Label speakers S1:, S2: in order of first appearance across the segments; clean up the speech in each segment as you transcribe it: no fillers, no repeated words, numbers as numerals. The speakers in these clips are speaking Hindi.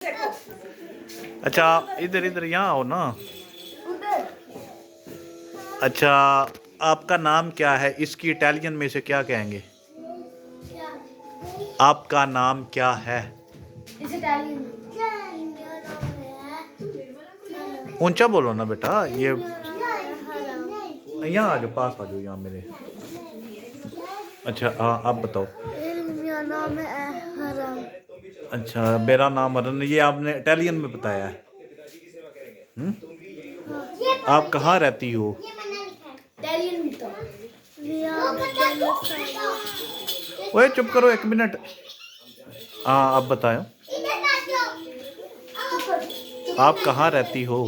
S1: अच्छा इधर इधर यहाँ आओ ना। अच्छा आपका नाम क्या है, इसकी इटालियन में से क्या कहेंगे? आपका नाम क्या है? ऊंचा बोलो ना बेटा। ये यहाँ आ जाओ, पास आ जाओ यहाँ मेरे। अच्छा हाँ आप बताओ।
S2: मेरा नाम है हरम।
S1: अच्छा मेरा नाम अरन, ये आपने इटालियन में बताया है। आप कहाँ रहती हो? ओए चुप करो एक मिनट। हाँ आप बताएं, आप कहाँ रहती हो?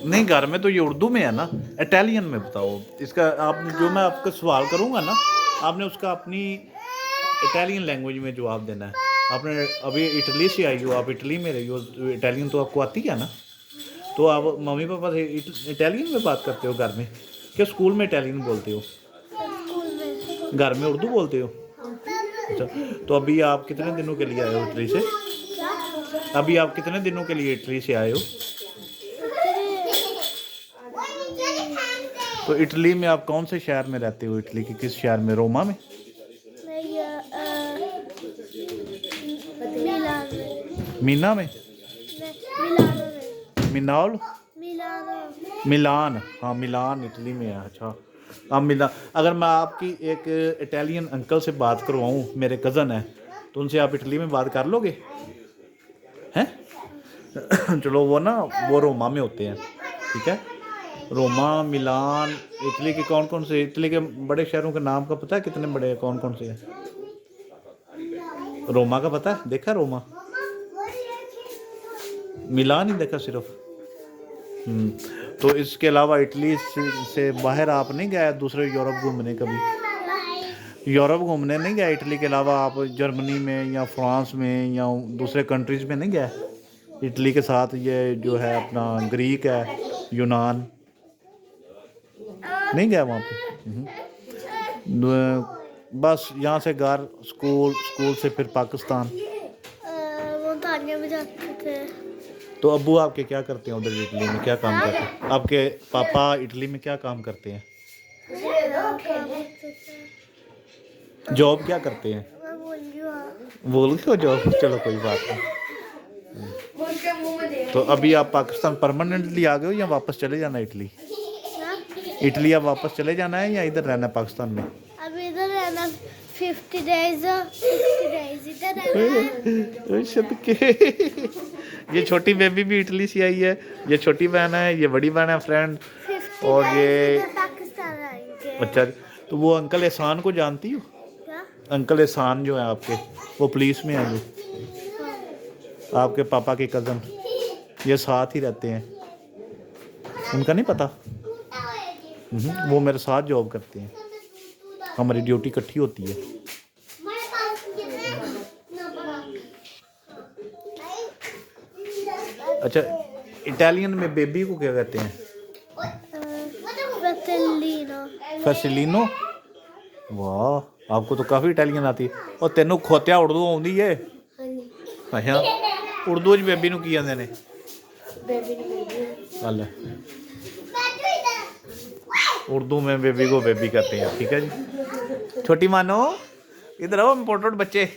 S1: नहीं घर में तो ये उर्दू में है ना, इटालियन में बताओ इसका। आपने जो मैं आपका सवाल करूँगा ना, आपने उसका अपनी इटालियन लैंग्वेज में जवाब देना है। आपने अभी इटली से आई हो, आप इटली में रही हो, तो इटालियन तो आपको आती है ना। तो आप मम्मी पापा से इटालियन में बात करते हो घर में, क्या स्कूल में इटालियन बोलते हो? घर में उर्दू बोलते हो? अच्छा तो अभी आप कितने दिनों के लिए आए हो इटली से? अभी आप कितने दिनों के लिए इटली से आए हो? तो इटली में आप कौन से शहर में रहते हो? इटली के किस शहर में? रोमा में? मीना में? मिनाल? मिलान? हाँ मिलान इटली में है। अच्छा आप मिलान। अगर मैं आपकी एक इटालियन अंकल से बात करवाऊँ, मेरे कज़न है, तो उनसे आप इटली में बात कर लोगे हैं? चलो वो ना वो रोमा में होते हैं, ठीक है। रोमा, मिलान, इटली के कौन कौन से, इटली के बड़े शहरों के नाम का पता है कितने बड़े हैं, कौन कौन से हैं? रोमा का पता है, देखा रोमा? मिलान ही देखा सिर्फ। तो इसके अलावा इटली से बाहर आप नहीं गए दूसरे यूरोप घूमने कभी? यूरोप घूमने नहीं गए इटली के अलावा? आप जर्मनी में या फ्रांस में या दूसरे कंट्रीज में नहीं गए? इटली के साथ ये जो है अपना ग्रीक है, यूनान, नहीं गया वहाँ पे? बस यहाँ से घर, स्कूल, स्कूल से फिर पाकिस्तान।
S2: वो तानिया में जाते थे।
S1: तो अब्बू आपके क्या करते हैं उधर इटली में, क्या काम करते हैं? आपके पापा इटली में क्या काम करते हैं? जॉब क्या करते हैं? बोल के हो जॉब? चलो कोई बात नहीं। तो अभी आप पाकिस्तान परमानेंटली आ गए हो या वापस चले जाना इटली? इटली अब वापस चले जाना है या इधर रहना है पाकिस्तान में?
S2: अब इधर रहना 50 डेज इधर रहना।
S1: ये छोटी बेबी भी इटली से आई है, ये छोटी बहन है, ये बड़ी बहन है फ्रेंड, और ये
S2: पाकिस्तान आएंगे।
S1: अच्छा। तो वो अंकल एहसान को जानती हो?
S2: क्या?
S1: अंकल एहसान जो है आपके, वो पुलिस में है, जो आपके पापा के कज़न, ये साथ ही रहते हैं, उनका नहीं पता? वो मेरे साथ जॉब करते हैं, हमारी ड्यूटी इकट्ठी होती है। अच्छा इटालियन में बेबी को क्या कहते हैं? फैसिलिनो। वाह आपको तो काफ़ी इटालियन आती है। और तेनों खोत्या उर्दू आउंदी है? अच्छा उर्दू च बेबी नूं की कहंदे ने? उर्दू में बेबी को बेबी कहते हैं, ठीक है जी। छोटी मानो इधर आओ इम्पोर्टेंट बच्चे।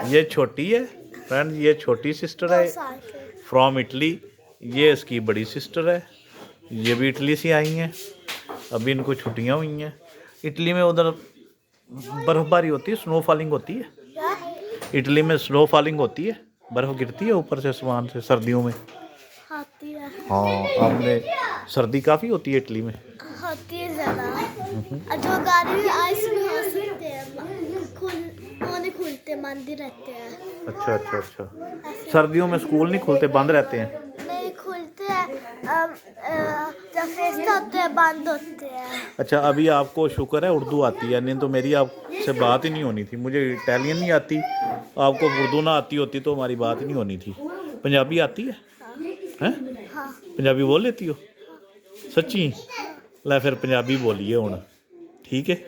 S1: ये छोटी है फ्रेंड, ये छोटी सिस्टर है फ्रॉम इटली, ये इसकी बड़ी सिस्टर है, ये भी इटली से आई हैं, अभी इनको छुट्टियां हुई हैं। इटली में उधर बर्फ़बारी होती है, स्नो फॉलिंग होती है? इटली में स्नो फॉलिंग होती है, बर्फ़ गिरती है ऊपर से आसमान से सर्दियों में?
S2: होती है।
S1: हाँ आपने, सर्दी काफ़ी होती है इटली में?
S2: होती है ज़्यादा। जो गाड़ी में आइस भी हो सकते हैं, खुलते मंदिर रहते हैं।
S1: अच्छा अच्छा अच्छा। सर्दियों में स्कूल नहीं खुलते, बंद रहते हैं?
S2: नहीं खुलते हैं, जब फेस्ट होते हैं बंद होते हैं।
S1: अच्छा अभी आपको शुक्र है उर्दू आती है, नहीं तो मेरी आपसे बात ही नहीं होनी थी। मुझे इटालियन नहीं आती, आपको उर्दू ना आती होती तो हमारी बात ही नहीं होनी थी। पंजाबी आती है? हैं?
S2: हाँ।
S1: पंजाबी बोल लेती हो? सच्ची? लै फिर पंजाबी बोलिए हुण, ठीक है।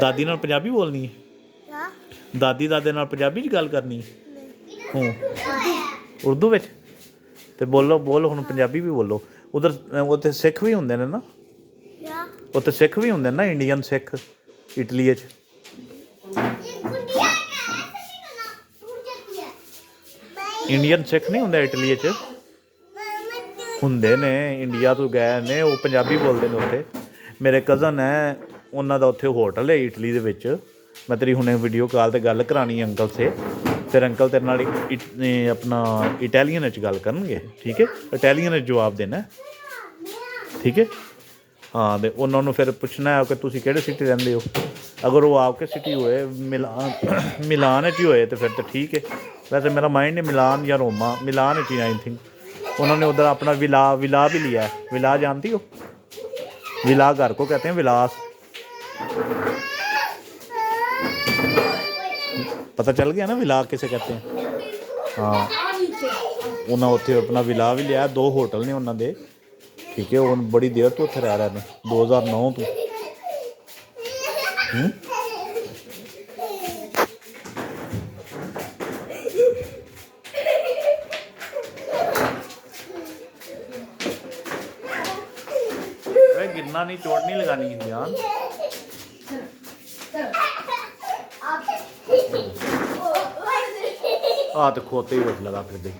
S1: ਦਾਦੀ ਨਾਲ ਪੰਜਾਬੀ ਬੋਲਣੀ ਹੈ?
S2: हाँ
S1: ਦਾਦੀ ਦਾਦੇ ਨਾਲ ਪੰਜਾਬੀ 'ਚ ਗੱਲ ਕਰਨੀ ਹੈ?
S2: नहीं
S1: ਹੂੰ ਉਰਦੂ ਵਿੱਚ? ਤੇ ਬੋਲੋ ਹੁਣ ਪੰਜਾਬੀ ਵੀ ਬੋਲੋ। ਉਧਰ ਉੱਥੇ ਸਿੱਖ ਵੀ ਹੁੰਦੇ ਨੇ ਨਾ?
S2: या
S1: ਉੱਥੇ ਸਿੱਖ ਵੀ ਹੁੰਦੇ ਨੇ ਨਾ, ਇੰਡੀਅਨ ਸਿੱਖ ਇਟਲੀ 'ਚ? ਇੰਡੀਅਨ ਸਿੱਖ ਨਹੀਂ ਹੁੰਦੇ ਇਟਲੀ 'ਚ? ਹੁੰਦੇ ਨੇ, ਇੰਡੀਆ ਤੋਂ ਗਏ ਨੇ, ਉਹ ਪੰਜਾਬੀ ਬੋਲਦੇ ਨੇ ਉੱਥੇ। ਮੇਰੇ ਕਜ਼ਨ ਹੈ, ਉਹਨਾਂ ਦਾ ਉੱਥੇ ਹੋਟਲ ਹੈ ਇਟਲੀ ਦੇ ਵਿੱਚ। ਮੈਂ ਤੇਰੀ ਹੁਣੇ ਵੀਡੀਓ ਕਾਲ 'ਤੇ ਗੱਲ ਕਰਾਉਣੀ ਅੰਕਲ ਸੇ, ਫਿਰ ਅੰਕਲ ਤੇਰੇ ਨਾਲ ਆਪਣਾ ਇਟਾਲੀਅਨ ਵਿੱਚ ਗੱਲ ਕਰਨਗੇ, ਠੀਕ ਹੈ? ਇਟਾਲੀਅਨ ਵਿੱਚ ਜਵਾਬ ਦੇਣਾ, ਠੀਕ ਹੈ? ਹਾਂ, ਤੇ ਉਹਨਾਂ ਨੂੰ ਫਿਰ ਪੁੱਛਣਾ ਹੈ ਕਿ ਤੁਸੀਂ ਕਿਹੜੇ ਸਿਟੀ ਰਹਿੰਦੇ ਹੋ। ਅਗਰ ਉਹ ਆਪਕੇ ਸਿਟੀ ਹੋਏ ਮਿਲਾਨ ਵਿੱਚ ਹੀ ਹੋਏ ਤਾਂ ਫਿਰ ਤਾਂ ਠੀਕ ਹੈ। वैसे मेरा माइंड है मिलान या रोमा, मिलान है आई थिंक। उन्होंने उधर अपना विला भी लिया है। विला जानती हो? विला घर को कहते हैं, विलास। पता चल गया ना विला किसे कहते हैं? हाँ, उन्होंने उत्थे अपना विला भी लिया। 2 होटल ने उन्होंने, ठीक है? वो बड़ी देर तो उत्थे रह रहे हैं, 2009 तो। गिरना नहीं, चोट नहीं लगानी है, ध्यान। तो खोते ही बच लगा फिर दे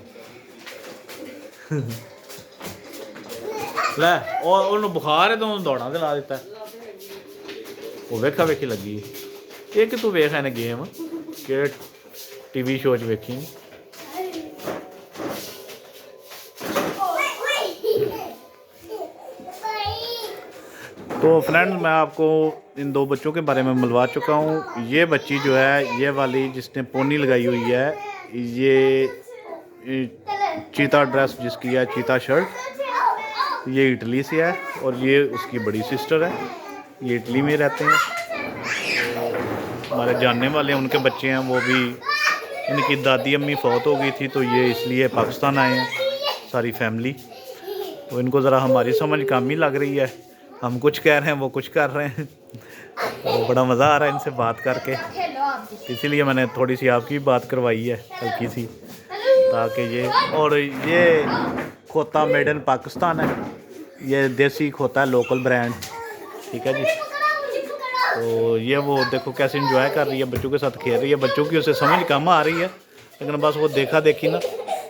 S1: ले। और बुखार है तो दौड़ा ते ला दिता। वो वेखा वेखी लगी है कि तू वेख है गेम कि टीवी शो च वेखी। तो फ्रेंड, मैं आपको इन 2 बच्चों के बारे में मिलवा चुका हूँ। ये बच्ची जो है, ये वाली जिसने पोनी लगाई हुई है, ये चीता ड्रेस जिसकी है, चीता शर्ट, ये इटली से है। और ये उसकी बड़ी सिस्टर है, ये इटली में रहते हैं। तो हमारे जानने वाले उनके बच्चे हैं, वो भी, इनकी दादी अम्मी फौत हो गई थी तो ये इसलिए पाकिस्तान आए हैं सारी फैमिली। तो इनको ज़रा हमारी समझ कम ही लग रही है, हम कुछ कह रहे हैं वो कुछ कर रहे हैं। तो बड़ा मज़ा आ रहा है इनसे बात करके, इसीलिए मैंने थोड़ी सी आपकी बात करवाई है हल्की सी, ताकि ये। और ये खोता मेड इन पाकिस्तान है, ये देसी खोता है, लोकल ब्रांड, ठीक है जी। तो ये वो देखो कैसे इंजॉय कर रही है, बच्चों के साथ खेल रही है। बच्चों की उसे समझ कम आ रही है, लेकिन बस वो देखा देखी ना,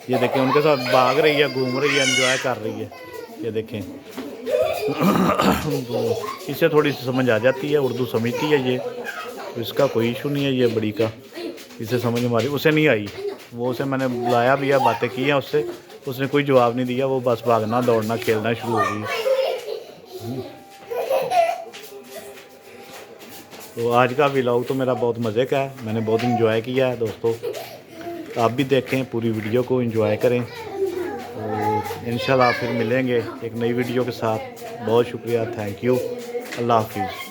S1: ये देखें उनके साथ भाग रही है, घूम रही है, इंजॉय कर रही है, ये देखें। तो इससे थोड़ी सी समझ आ जाती है, उर्दू समझती है ये, तो इसका कोई इशू नहीं है। ये बड़ी का इसे समझ हमारी उसे नहीं आई। वो उसे मैंने बुलाया भी है, बातें की हैं उससे, उसने कोई जवाब नहीं दिया। वो बस भागना दौड़ना खेलना शुरू हो गई। तो आज का व्लॉग तो मेरा बहुत मज़े का है, मैंने बहुत इंजॉय किया है दोस्तों। आप भी देखें, पूरी वीडियो को एंजॉय करें। तो इंशाल्लाह फिर मिलेंगे एक नई वीडियो के साथ। बहुत शुक्रिया, थैंक यू, अल्लाह हाफिज़।